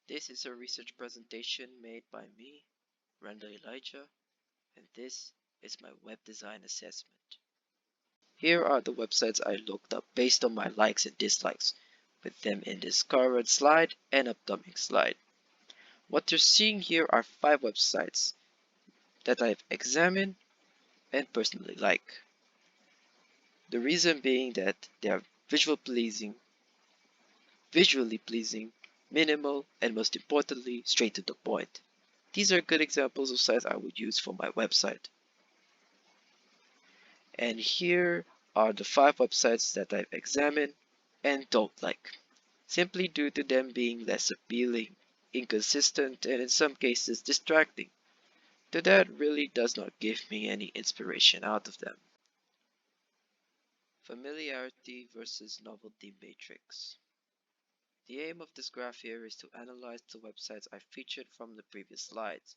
This is a research presentation made by me, Randahl Elijah, and this is my web design assessment. Here are the websites I looked up based on my likes and dislikes, with them in this current slide and upcoming slide. What you're seeing here are 5 websites that I've examined and personally like. The reason being that they are visually pleasing, minimal, and most importantly, straight to the point. These are good examples of sites I would use for my website. And here are the 5 websites that I've examined and don't like, simply due to them being less appealing, inconsistent, and in some cases distracting. Though that really does not give me any inspiration out of them. Familiarity versus novelty matrix. The aim of this graph here is to analyze the websites I featured from the previous slides.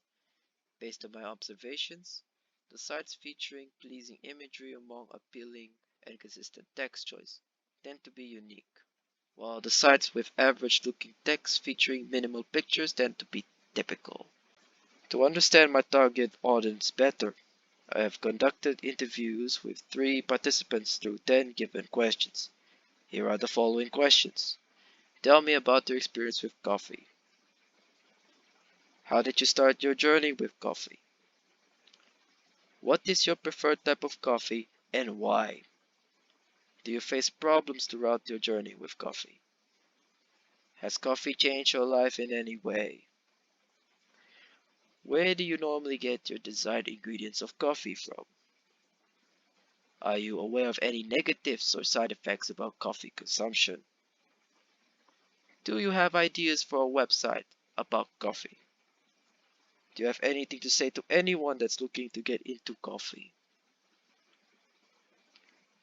Based on my observations, the sites featuring pleasing imagery among appealing and consistent text choice tend to be unique, while the sites with average looking text featuring minimal pictures tend to be typical. To understand my target audience better, I have conducted interviews with 3 participants through 10 given questions. Here are the following questions. Tell me about your experience with coffee. How did you start your journey with coffee? What is your preferred type of coffee and why? Do you face problems throughout your journey with coffee? Has coffee changed your life in any way? Where do you normally get your desired ingredients of coffee from? Are you aware of any negatives or side effects about coffee consumption? Do you have ideas for a website about coffee? Do you have anything to say to anyone that's looking to get into coffee?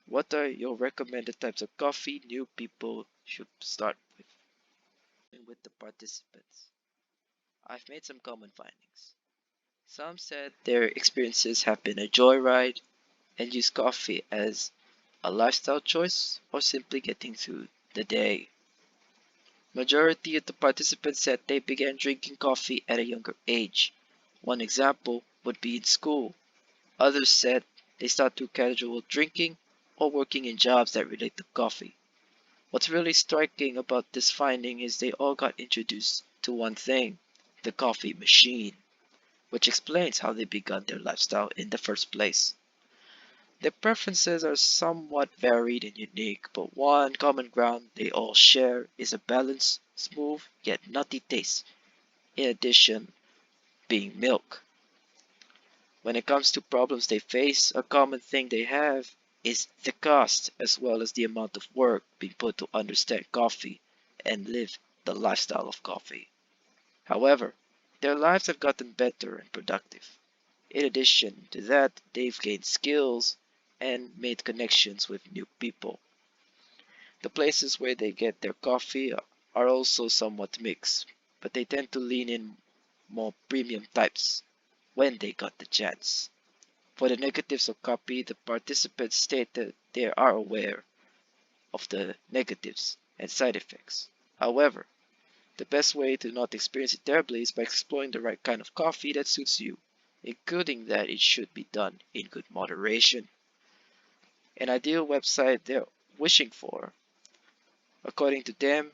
What are your recommended types of coffee new people should start with? And with the participants, I've made some common findings. Some said their experiences have been a joyride and use coffee as a lifestyle choice or simply getting through the day. Majority of the participants said they began drinking coffee at a younger age. One example would be in school. Others said they start through casual drinking or working in jobs that relate to coffee. What's really striking about this finding is they all got introduced to one thing, the coffee machine, which explains how they began their lifestyle in the first place. Their preferences are somewhat varied and unique, but one common ground they all share is a balanced, smooth, yet nutty taste, in addition being milk. When it comes to problems they face, a common thing they have is the cost as well as the amount of work being put to understand coffee and live the lifestyle of coffee. However, their lives have gotten better and productive. In addition to that, they've gained skills and made connections with new people. The places where they get their coffee are also somewhat mixed, but they tend to lean in more premium types when they got the chance. For the negatives of coffee, the participants state that they are aware of the negatives and side effects. However, the best way to not experience it terribly is by exploring the right kind of coffee that suits you, including that it should be done in good moderation. An ideal website they're wishing for, according to them,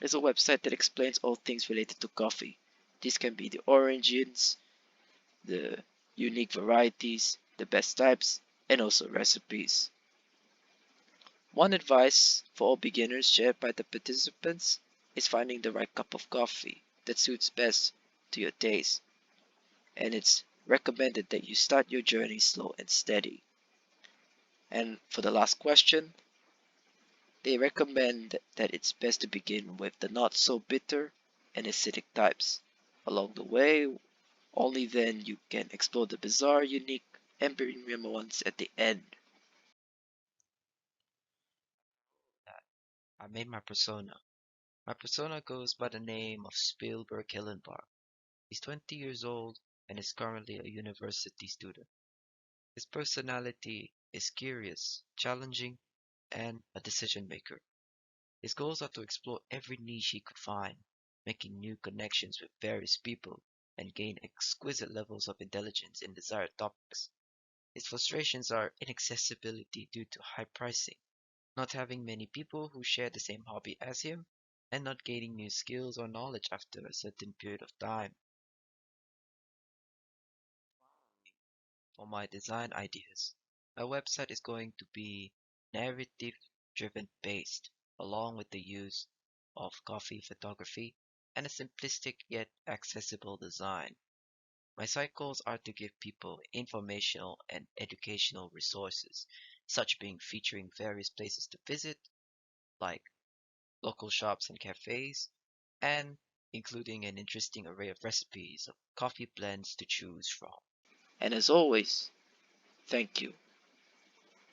is a website that explains all things related to coffee. These can be the origins, the unique varieties, the best types, and also recipes. One advice for all beginners shared by the participants is finding the right cup of coffee that suits best to your taste, and it's recommended that you start your journey slow and steady. And for the last question, they recommend that it's best to begin with the not so bitter and acidic types. Along the way, only then you can explore the bizarre, unique, and premium ones at the end. I made my persona. My persona goes by the name of Spielberg Hillenbach. He's 20 years old and is currently a university student. His personality is curious, challenging, and a decision maker. His goals are to explore every niche he could find, making new connections with various people, and gain exquisite levels of intelligence in desired topics. His frustrations are inaccessibility due to high pricing, not having many people who share the same hobby as him, and not gaining new skills or knowledge after a certain period of time. For my design ideas, my website is going to be narrative driven based, along with the use of coffee photography and a simplistic yet accessible design. My site goals are to give people informational and educational resources, such being featuring various places to visit, like local shops and cafes, and including an interesting array of recipes of coffee blends to choose from. And as always, thank you.